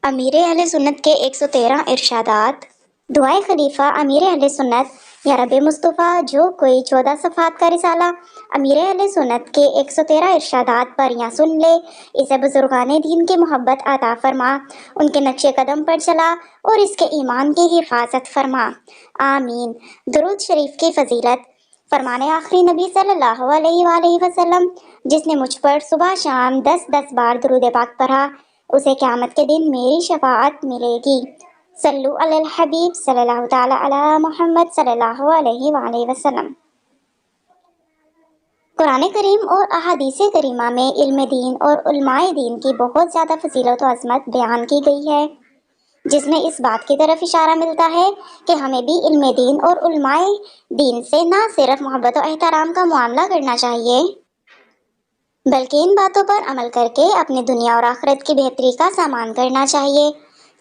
امیر اہل سنت کے 113 ارشادات۔ دعائے خلیفہ امیر اہل سنت: یا رب مصطفیٰ، جو کوئی 14 صفحات کا رسالہ امیر اہل سنت کے 113 ارشادات پر یہاں سن لے، اسے بزرگان دین کی محبت عطا فرما، ان کے نقش قدم پر چلا اور اس کے ایمان کی حفاظت فرما، آمین۔ درود شریف کی فضیلت: فرمان آخری نبی صلی اللہ علیہ وآلہ وسلم: جس نے مجھ پر صبح شام 10 بار درود پاک پڑھا، اسے قیامت کے دن میری شفاعت ملے گی۔ صلو علی الحبیب صلی اللہ تعالی علی محمد صلی اللہ علیہ وآلہ وسلم۔ قرآن کریم اور احادیث کریمہ میں علم دین اور علماء دین کی بہت زیادہ فضیلت و عظمت بیان کی گئی ہے، جس میں اس بات کی طرف اشارہ ملتا ہے کہ ہمیں بھی علم دین اور علماء دین سے نہ صرف محبت و احترام کا معاملہ کرنا چاہیے، بلکہ ان باتوں پر عمل کر کے اپنی دنیا اور آخرت کی بہتری کا سامان کرنا چاہیے۔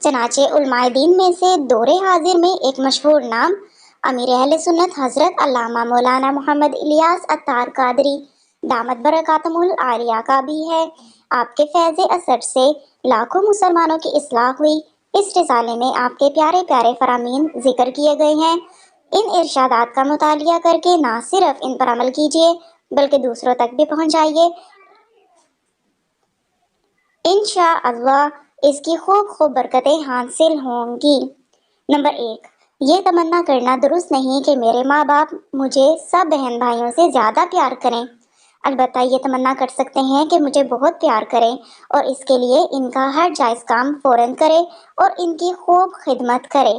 چنانچہ علماء دین میں سے دور حاضر میں ایک مشہور نام امیر اہل سنت حضرت علامہ مولانا محمد الیاس عطار قادری دامت برکاتہم العالیہ کا بھی ہے۔ آپ کے فیض اثر سے لاکھوں مسلمانوں کی اصلاح ہوئی۔ اس رسالے میں آپ کے پیارے پیارے فرامین ذکر کیے گئے ہیں۔ ان ارشادات کا مطالعہ کر کے نہ صرف ان پر عمل کیجیے بلکہ دوسروں تک بھی پہنچائیے۔ انشاءاللہ اس کی خوب برکتیں حاصل ہوں گی۔ نمبر 1، یہ تمنا کرنا درست نہیں کہ میرے ماں باپ مجھے سب بہن بھائیوں سے زیادہ پیار کریں، البتہ یہ تمنا کر سکتے ہیں کہ مجھے بہت پیار کریں اور اس کے لیے ان کا ہر جائز کام فوراً کرے اور ان کی خوب خدمت کرے۔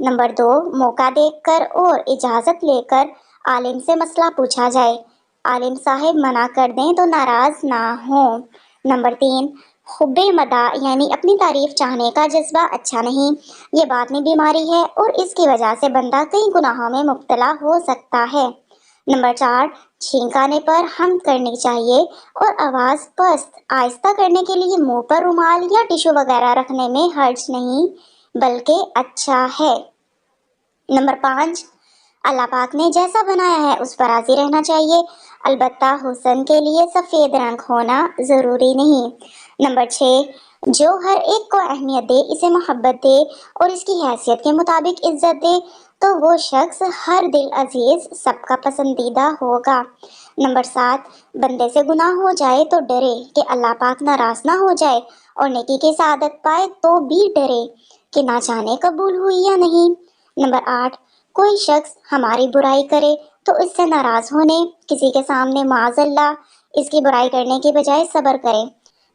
نمبر 2، موقع دیکھ کر اور اجازت لے کر عالم سے مسئلہ پوچھا جائے، عالم صاحب منع کر دیں تو ناراض نہ ہوں۔ نمبر 3، حب مدح یعنی اپنی تعریف چاہنے کا جذبہ اچھا نہیں، یہ باطنی بیماری ہے اور اس کی وجہ سے بندہ کئی گناہوں میں مبتلا ہو سکتا ہے۔ نمبر 4، چھینک آنے پر حمد کرنی چاہیے اور آواز پست آہستہ کرنے کے لیے منہ پر رومال یا ٹشو وغیرہ رکھنے میں حرج نہیں بلکہ اچھا ہے۔ نمبر 5، اللہ پاک نے جیسا بنایا ہے اس پر راضی رہنا چاہیے، البتہ حسن کے لیے سفید رنگ ہونا ضروری نہیں۔ نمبر 6، جو ہر ایک کو اہمیت دے، اسے محبت دے اور اس کی حیثیت کے مطابق عزت دے تو وہ شخص ہر دل عزیز سب کا پسندیدہ ہوگا۔ نمبر 7، بندے سے گناہ ہو جائے تو ڈرے کہ اللہ پاک ناراض نہ ہو جائے اور نیکی کی سعادت پائے تو بھی ڈرے کہ نہ جانے قبول ہوئی یا نہیں۔ نمبر 8، کوئی شخص ہماری برائی کرے تو اس سے ناراض ہونے کسی کے سامنے معاذ اللہ اس کی برائی کرنے کی بجائے صبر کریں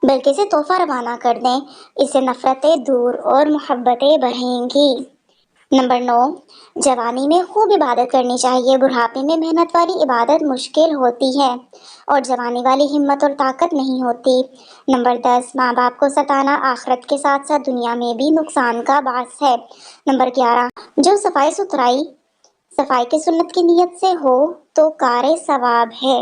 بلکہ اسے تحفہ روانہ کر دیں، اس سے نفرتیں دور اور محبتیں بڑھیں گی۔ نمبر 9، جوانی میں خوب عبادت کرنی چاہیے، بڑھاپے میں محنت والی عبادت مشکل ہوتی ہے اور جوانی والی ہمت اور طاقت نہیں ہوتی۔ نمبر 10، ماں باپ کو ستانا آخرت کے ساتھ ساتھ دنیا میں بھی نقصان کا باعث ہے۔ نمبر 11، جو صفائی کی سنت کی نیت سے ہو تو کار ثواب ہے۔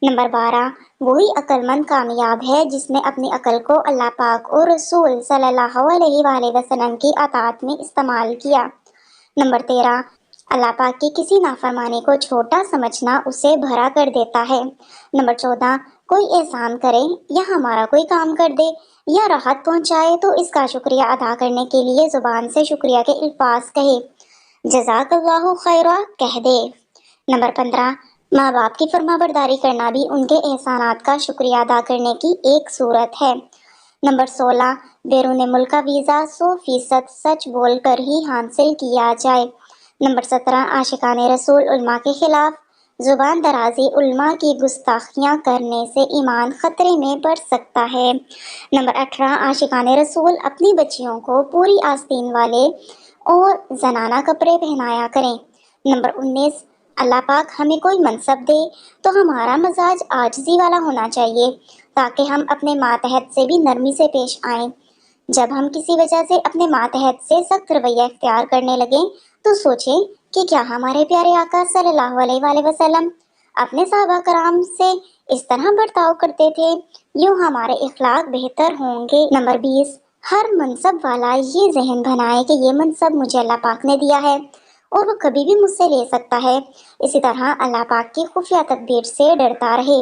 نمبر 12، وہی عقل مند کامیاب ہے جس نے اپنی عقل کو اللہ پاک اور رسول صلی اللہ علیہ وآلہ وسلم کی اطاعت میں استعمال کیا۔ نمبر 13، اللہ پاک کی کسی نافرمانی کو چھوٹا سمجھنا اسے بھرا کر دیتا ہے۔ نمبر 14، کوئی احسان کرے یا ہمارا کوئی کام کر دے یا راحت پہنچائے تو اس کا شکریہ ادا کرنے کے لیے زبان سے شکریہ کے الفاظ کہے، جزاک اللہ خیرا کہہ دے۔ نمبر 15، ماں باپ کی فرما برداری کرنا بھی ان کے احسانات کا شکریہ ادا کرنے کی ایک صورت ہے۔ نمبر 16، بیرون ملک کا ویزا 100% سچ بول کر ہی حاصل کیا جائے۔ نمبر 17، عاشقان رسول علماء کے خلاف زبان درازی، علماء کی گستاخیاں کرنے سے ایمان خطرے میں پڑ سکتا ہے۔ نمبر 18، عاشقان رسول اپنی بچیوں کو پوری آستین والے اور زنانہ کپڑے پہنایا کریں۔ نمبر 19، اللہ پاک ہمیں کوئی منصب دے تو ہمارا مزاج عاجزی والا ہونا چاہیے تاکہ ہم اپنے ماتحت سے بھی نرمی سے پیش آئیں۔ جب ہم کسی وجہ سے اپنے ماتحت سے سخت رویہ اختیار کرنے لگیں تو سوچیں کہ کیا ہمارے پیارے آقا صلی اللہ علیہ وآلہ وسلم اپنے صحابہ کرام سے اس طرح برتاؤ کرتے تھے؟ یوں ہمارے اخلاق بہتر ہوں گے۔ نمبر 20، ہر منصب والا یہ ذہن بنائے کہ یہ منصب مجھے اللہ پاک نے دیا ہے اور وہ کبھی بھی مجھ سے لے سکتا ہے، اسی طرح اللہ پاک کی خفیہ تدبیر سے ڈرتا رہے۔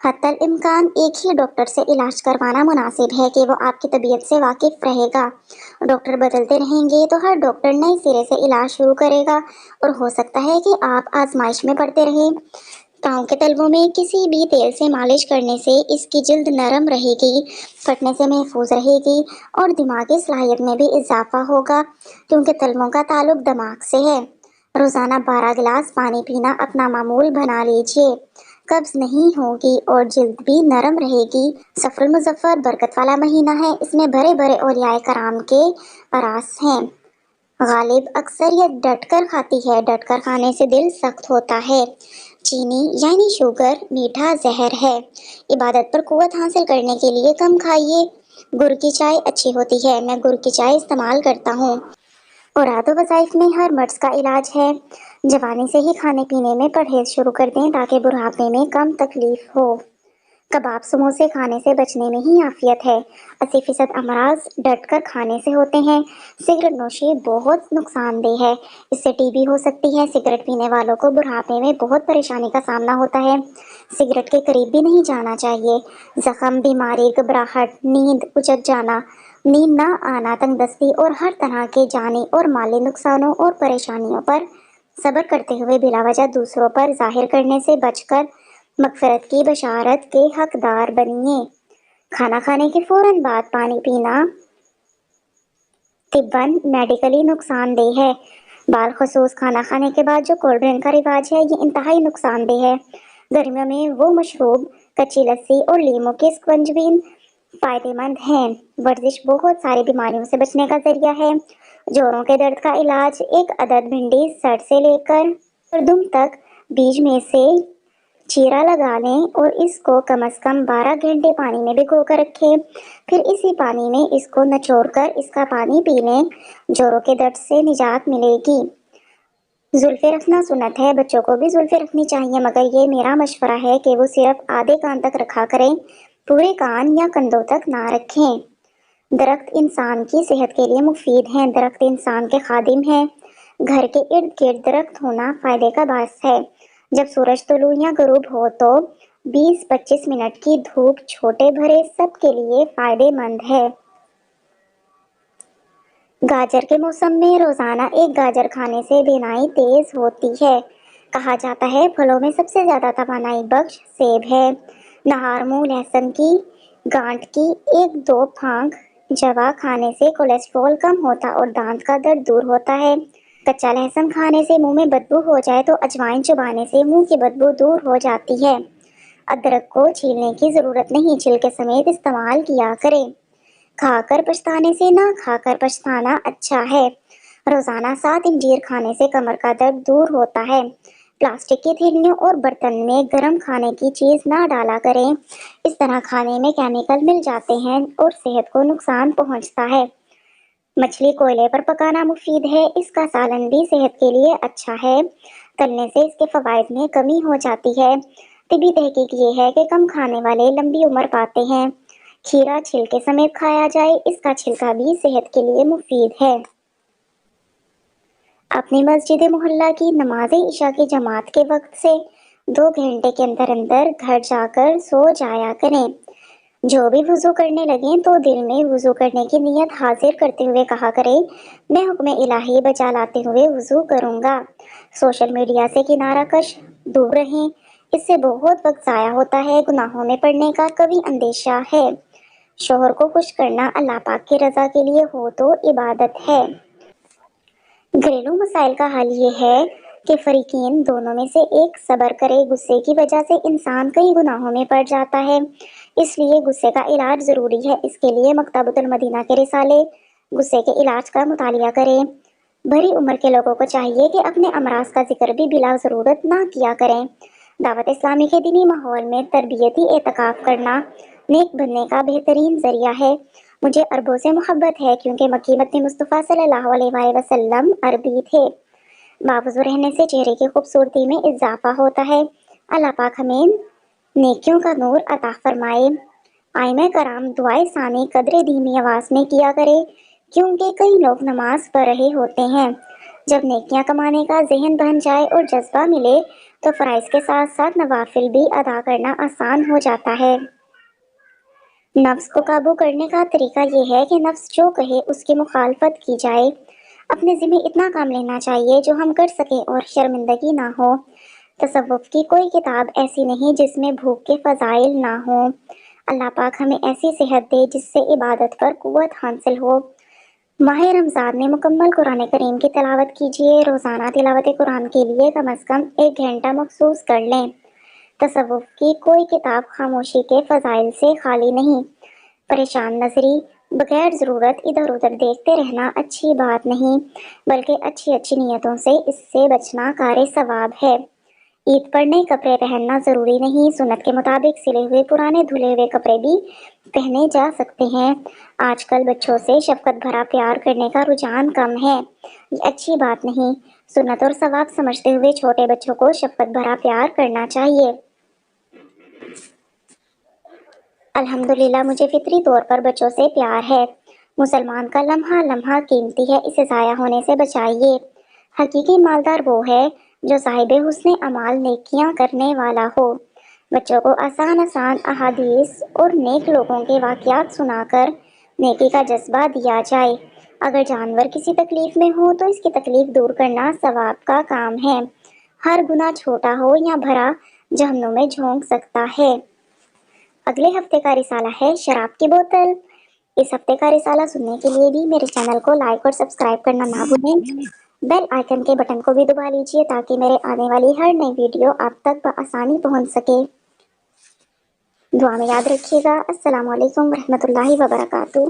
حتی الامکان ایک ہی ڈاکٹر سے علاج کروانا مناسب ہے کہ وہ آپ کی طبیعت سے واقف رہے گا۔ ڈاکٹر بدلتے رہیں گے تو ہر ڈاکٹر نئے سرے سے علاج شروع کرے گا اور ہو سکتا ہے کہ آپ آزمائش میں پڑتے رہیں۔ پاؤں کے تلووں میں کسی بھی تیل سے مالش کرنے سے اس کی جلد نرم رہے گی، پھٹنے سے محفوظ رہے گی اور دماغی صلاحیت میں بھی اضافہ ہوگا کیونکہ تلووں کا تعلق دماغ سے ہے۔ روزانہ 12 گلاس پانی پینا اپنا معمول بنا لیجیے، قبض نہیں ہوگی اور جلد بھی نرم رہے گی۔ سفر المظفر برکت والا مہینہ ہے، اس میں بڑے بڑے اولیاء کرام کے پراس ہیں۔ غالب اکثریت ڈٹ کر کھاتی ہے، ڈٹ کر کھانے سے دل سخت ہوتا ہے۔ چینی یعنی شوگر میٹھا زہر ہے۔ عبادت پر قوت حاصل کرنے کے لیے کم کھائیے۔ گڑ کی چائے اچھی ہوتی ہے، میں گڑ کی چائے استعمال کرتا ہوں۔ اوراد و وظائف میں ہر مرض کا علاج ہے۔ جوانی سے ہی کھانے پینے میں پرہیز شروع کر دیں تاکہ بڑھاپے میں کم تکلیف ہو۔ کباب سموسے کھانے سے بچنے میں ہی عافیت ہے۔ 80% امراض ڈٹ کر کھانے سے ہوتے ہیں۔ سگریٹ نوشی بہت نقصان دہ ہے، اس سے ٹی بی ہو سکتی ہے۔ سگریٹ پینے والوں کو بڑھاپے میں بہت پریشانی کا سامنا ہوتا ہے۔ سگریٹ کے قریب بھی نہیں جانا چاہیے۔ زخم، بیماری، گھبراہٹ، نیند اجڑ جانا، نیند نہ آنا، تنگ دستی اور ہر طرح کے جانی اور مالی نقصانوں اور پریشانیوں پر صبر کرتے ہوئے بلا وجہ دوسروں پر ظاہر کرنے سے بچ کر مغفرت کی بشارت کے حقدار بنیے۔ کھانا کھانے کے فوراً بعد پانی پینا طباً میڈیکلی نقصان دہ ہے۔ بالخصوص کھانا کھانے کے بعد جو کولڈ ڈرنک کا رواج ہے یہ انتہائی نقصان دہ ہے۔ گرمیوں میں وہ مشروب کچی لسی اور لیموں کے اسکونجبین فائدہ مند ہیں۔ ورزش بہت ساری بیماریوں سے بچنے کا ذریعہ ہے۔ جوڑوں کے درد کا علاج: ایک عدد بھنڈی سر سے لے کر دم تک بیج میں سے چیرا لگا لیں اور اس کو کم از کم 12 گھنٹے پانی میں بھگو کر رکھیں، پھر اسی پانی میں اس کو نچوڑ کر اس کا پانی پی لیں، جوڑوں کے درد سے نجات ملے گی۔ زلفیں رکھنا سنت ہے، بچوں کو بھی زلفیں رکھنی چاہیے مگر یہ میرا مشورہ ہے کہ وہ صرف آدھے کان تک رکھا کریں، پورے کان یا کندھوں تک نہ رکھیں۔ درخت انسان کی صحت کے لیے مفید ہیں، درخت انسان کے خادم ہیں۔ گھر کے ارد گرد درخت ہونا فائدے کا باعث ہے۔ جب سورج طلوع یا غروب ہو تو 20-25 منٹ کی دھوپ چھوٹے بڑے سب کے لیے فائدہ مند ہے۔ گاجر کے موسم میں روزانہ ایک گاجر کھانے سے بینائی تیز ہوتی ہے۔ کہا جاتا ہے پھلوں میں سب سے زیادہ توانائی بخش سیب ہے۔ نہار منہ لہسن کی گانٹھ کی 1-2 پھانک جوا کھانے سے کولیسٹرول کم ہوتا اور دانت کا درد دور ہوتا ہے۔ کچا لہسن کھانے سے منہ میں بدبو ہو جائے تو اجوائن چبانے سے منہ کی بدبو دور ہو جاتی ہے۔ ادرک کو چھیلنے کی ضرورت نہیں، چھلکے سمیت استعمال کیا کریں۔ کھا کر پچھتانے سے نہ کھا کر پچھتانا اچھا ہے۔ روزانہ 7 انجیر کھانے سے کمر کا درد دور ہوتا ہے۔ پلاسٹک کی تھیلیوں اور برتن میں گرم کھانے کی چیز نہ ڈالا کریں، اس طرح کھانے میں کیمیکل مل جاتے ہیں اور صحت کو نقصان پہنچتا ہے۔ مچھلی کوئلے پر پکانا مفید ہے، اس کا سالن بھی صحت کے لیے اچھا ہے۔ تلنے سے اس کے فوائد میں کمی ہو جاتی ہے۔ طبی تحقیق یہ ہے کہ کم کھانے والے لمبی عمر پاتے ہیں۔ کھیرا چھلکے سمیت کھایا جائے، اس کا چھلکا بھی صحت کے لیے مفید ہے۔ اپنی مسجد محلہ کی نماز عشاء کی جماعت کے وقت سے 2 گھنٹے کے اندر اندر گھر جا کر سو جایا کریں۔ جو بھی وضو کرنے لگیں تو دل میں وضو کرنے کی نیت حاضر کرتے ہوئے کہا کریں، میں حکم الہی بجا لاتے ہوئے وضو کروں گا۔ سوشل میڈیا سے کنارہ کش دور رہیں، اس سے بہت وقت ضائع ہوتا ہے، گناہوں میں پڑنے کا قوی اندیشہ ہے۔ شوہر کو خوش کرنا اللہ پاک کی رضا کے لیے ہو تو عبادت ہے۔ گھریلو مسائل کا حل یہ ہے کہ فریقین دونوں میں سے ایک صبر کرے۔ غصے کی وجہ سے انسان کئی گناہوں میں پڑ جاتا ہے، اس لیے غصے کا علاج ضروری ہے۔ اس کے لیے مکتبۃ المدینہ کے رسالے غصے کے علاج کا مطالعہ کریں۔ بڑی عمر کے لوگوں کو چاہیے کہ اپنے امراض کا ذکر بھی بلا ضرورت نہ کیا کریں۔ دعوت اسلامی کے دینی ماحول میں تربیتی اعتکاف کرنا نیک بننے کا بہترین ذریعہ ہے۔ مجھے عربوں سے محبت ہے کیونکہ مکی مدنی مصطفیٰ صلی اللہ علیہ وآلہ وسلم عربی تھے۔ باوضو رہنے سے چہرے کی خوبصورتی میں اضافہ ہوتا ہے۔ اللہ پاک ہمیں نیکیوں کا نور عطا فرمائے۔ ائمہ کرام دعائے ثانی قدر دھیمی آواز میں کیا کرے کیونکہ کئی لوگ نماز پڑھ رہے ہوتے ہیں۔ جب نیکیاں کمانے کا ذہن بن جائے اور جذبہ ملے تو فرائض کے ساتھ ساتھ نوافل بھی ادا کرنا آسان ہو جاتا ہے۔ نفس کو قابو کرنے کا طریقہ یہ ہے کہ نفس جو کہے اس کی مخالفت کی جائے۔ اپنے ذمہ اتنا کام لینا چاہیے جو ہم کر سکیں اور شرمندگی نہ ہو۔ تصوف کی کوئی کتاب ایسی نہیں جس میں بھوک کے فضائل نہ ہوں۔ اللہ پاک ہمیں ایسی صحت دے جس سے عبادت پر قوت حاصل ہو۔ ماہ رمضان میں مکمل قرآن کریم کی تلاوت کیجیے۔ روزانہ تلاوت قرآن کے لیے کم از کم 1 گھنٹہ مخصوص کر لیں۔ تصوف کی کوئی کتاب خاموشی کے فضائل سے خالی نہیں۔ پریشان نظری، بغیر ضرورت ادھر ادھر دیکھتے رہنا اچھی بات نہیں، بلکہ اچھی نیتوں سے اس سے بچنا کار ثواب ہے۔ عید پر نئے کپڑے پہننا ضروری نہیں، سنت کے مطابق سلے ہوئے پرانے دھلے ہوئے کپڑے بھی پہنے جا سکتے ہیں۔ آج کل بچوں سے شفقت بھرا پیار کرنے کا رجحان کم ہے، یہ اچھی بات نہیں۔ سنت اور ثواب سمجھتے ہوئے چھوٹے بچوں کو شفقت بھرا پیار کرنا چاہیے۔ الحمدللہ مجھے فطری طور پر بچوں سے پیار ہے۔ مسلمان کا لمحہ لمحہ قیمتی ہے، اسے ضائع ہونے سے بچائیے۔ حقیقی مالدار وہ ہے جو صاحب حسن اعمال نیکیاں کرنے والا ہو۔ بچوں کو آسان احادیث اور نیک لوگوں کے واقعات سنا کر نیکی کا جذبہ دیا جائے۔ اگر جانور کسی تکلیف میں ہو تو اس کی تکلیف دور کرنا ثواب کا کام ہے۔ ہر گناہ چھوٹا ہو یا بڑا جہنم میں جھونک سکتا ہے۔ اگلے ہفتے کا رسالہ ہے شراب کی بوتل۔ اس ہفتے کا رسالہ سننے کے لیے بھی میرے چینل کو لائک اور سبسکرائب کرنا نہ بھولیں۔ بیل آئیکن کے بٹن کو بھی دبا لیجیے تاکہ میرے آنے والی ہر نئی ویڈیو آپ تک بآسانی پہنچ سکے۔ دعا میں یاد رکھیے گا۔ السلام علیکم ورحمۃ اللہ وبرکاتہ۔